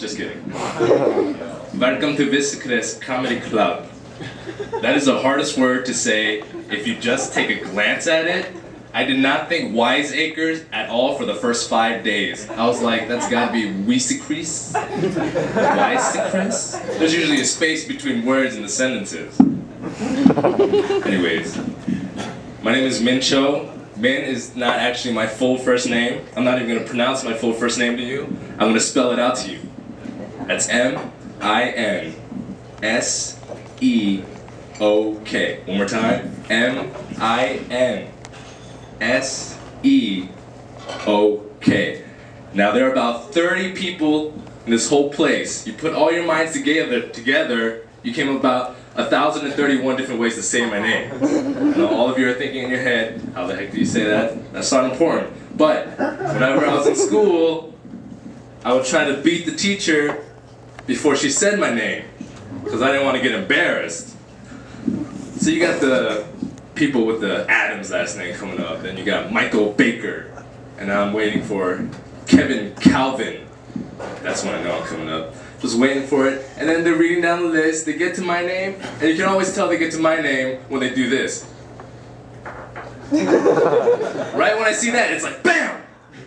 Just kidding. Welcome to Wiseacres Comedy Club. That is the hardest word to say if you just take a glance at it. I did not think Wiseacres at all for the first 5 days. I was like, that's gotta be Wiseacres? Wiseacres? There's usually a space between words in the sentences. Anyways, my name is Min Cho. Min is not actually my full first name. I'm not even gonna pronounce my full first name to you. I'm gonna spell it out to you. That's M-I-N-S-E-O-K. One more time. M-I-N-S-E-O-K. Now there are about 30 people in this whole place. You put all your minds together, you came up about 1,031 different ways to say my name. I know all of you are thinking in your head, how the heck do you say that? That's not important. But whenever I was in school, I would try to beat the teacher before she said my name, because I didn't want to get embarrassed. So you got the people with the Adams last name coming up, then you got Michael Baker, and now I'm waiting for Kevin Calvin. That's when I know I'm coming up. Just waiting for it, and then they're reading down the list, they get to my name, and you can always tell they get to my name when they do this. Right when I see that, it's like, BAM!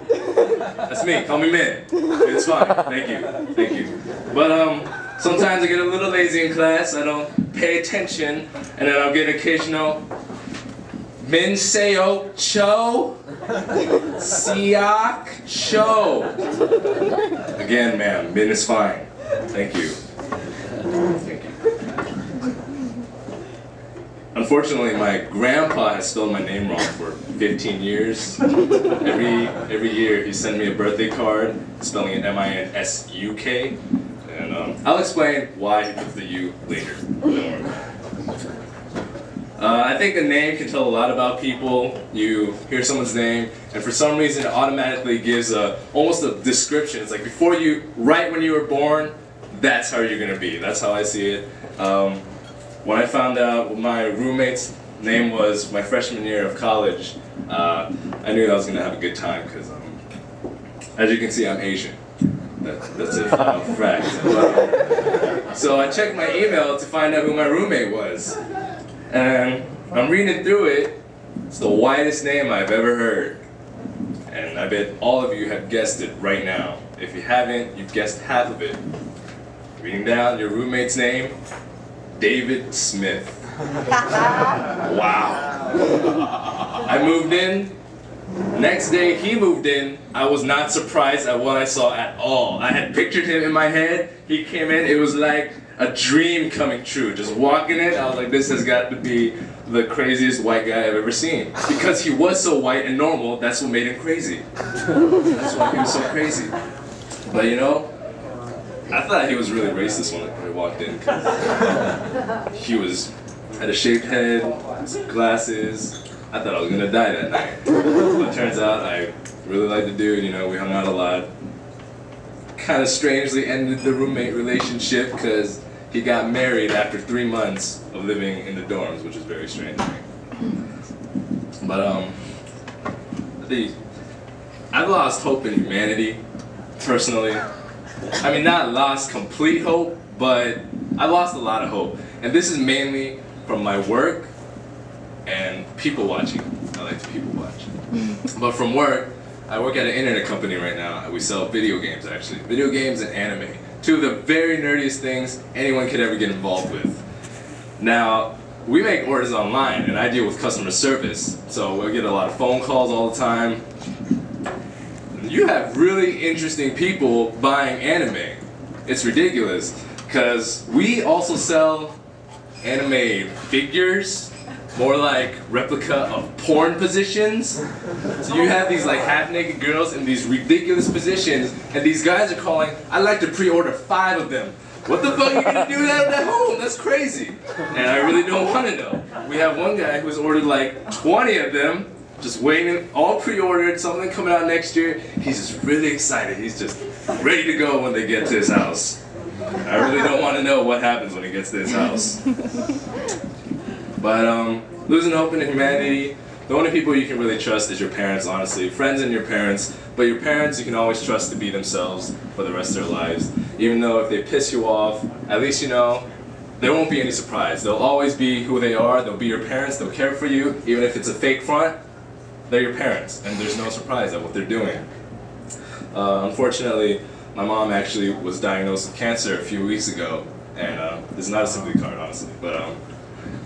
That's me, call me Min. It's fine, thank you. But sometimes I get a little lazy in class, I don't pay attention, and then I'll get an occasional Min Seo Cho Siak Cho. Again, ma'am, Min is fine. Thank you. Unfortunately, my grandpa has spelled my name wrong for 15 years. Every year he sent me a birthday card spelling it M-I-N-S-U-K. And I'll explain why he puts the U later. I think a name can tell a lot about people. You hear someone's name, and for some reason it automatically gives almost a description. It's like right when you were born, that's how you're gonna be. That's how I see it. When I found out what my roommate's name was my freshman year of college, I knew I was gonna have a good time because, as you can see, I'm Asian. That's a fact. So I checked my email to find out who my roommate was. And I'm reading through it. It's the whitest name I've ever heard. And I bet all of you have guessed it right now. If you haven't, you've guessed half of it. Reading down your roommate's name, David Smith. Wow. I moved in. Next day he moved in. I was not surprised at what I saw at all. I had pictured him in my head. He came in, it was like a dream coming true. Just walking in, I was like, this has got to be the craziest white guy I've ever seen. Because he was so white and normal, that's what made him crazy. That's why he was so crazy. But you know, I thought he was really racist when I walked in. He had a shaved head, some glasses. I thought I was gonna die that night. But it turns out I really liked the dude, you know, we hung out a lot. Kind of strangely ended the roommate relationship because he got married after 3 months of living in the dorms, which is very strange to me. But I've lost hope in humanity, personally. I mean, not lost complete hope, but I lost a lot of hope. And this is mainly from my work and people watching. I like to people watch. But from work, I work at an internet company right now. We sell video games, actually. Video games and anime. Two of the very nerdiest things anyone could ever get involved with. Now, we make orders online, and I deal with customer service. So we'll get a lot of phone calls all the time. You have really interesting people buying anime. It's ridiculous, because we also sell anime figures, more like replica of porn positions. So you have these like half-naked girls in these ridiculous positions, and these guys are calling, I'd like to pre-order 5 of them. What the fuck are you gonna do that at home? That's crazy. And I really don't want to know. We have one guy who's ordered like 20 of them, just waiting, all pre-ordered, something coming out next year. He's just really excited. He's just ready to go when they get to his house. I really don't want to know what happens when he gets to his house. But losing hope in humanity, The only people you can really trust is your parents, honestly. Friends and your parents. But your parents you can always trust to be themselves for the rest of their lives. Even though if they piss you off, at least you know there won't be any surprise. They'll always be who they are. They'll be your parents. They'll care for you. Even if it's a fake front, they're your parents. And there's no surprise at what they're doing. Unfortunately, my mom actually was diagnosed with cancer a few weeks ago. And this is not a sympathy card, honestly. But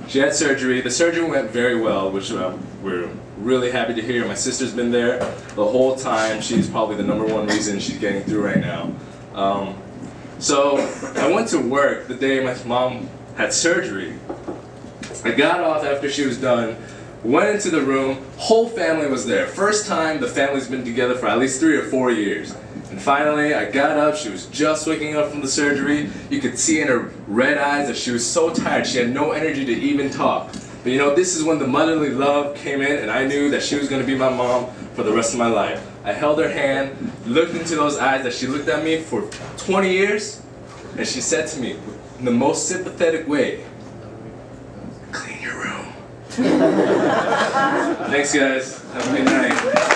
she had surgery. The surgery went very well, which we're really happy to hear. My sister's been there the whole time. She's probably the #1 reason she's getting through right now. So I went to work the day my mom had surgery. I got off after she was done, went into the room, whole family was there. First time the family's been together for at least 3 or 4 years. And finally, I got up, she was just waking up from the surgery. You could see in her red eyes that she was so tired, she had no energy to even talk. But you know, this is when the motherly love came in, and I knew that she was going to be my mom for the rest of my life. I held her hand, looked into those eyes that she looked at me for 20 years, and she said to me, in the most sympathetic way, "Clean your room." Thanks guys, have a good night.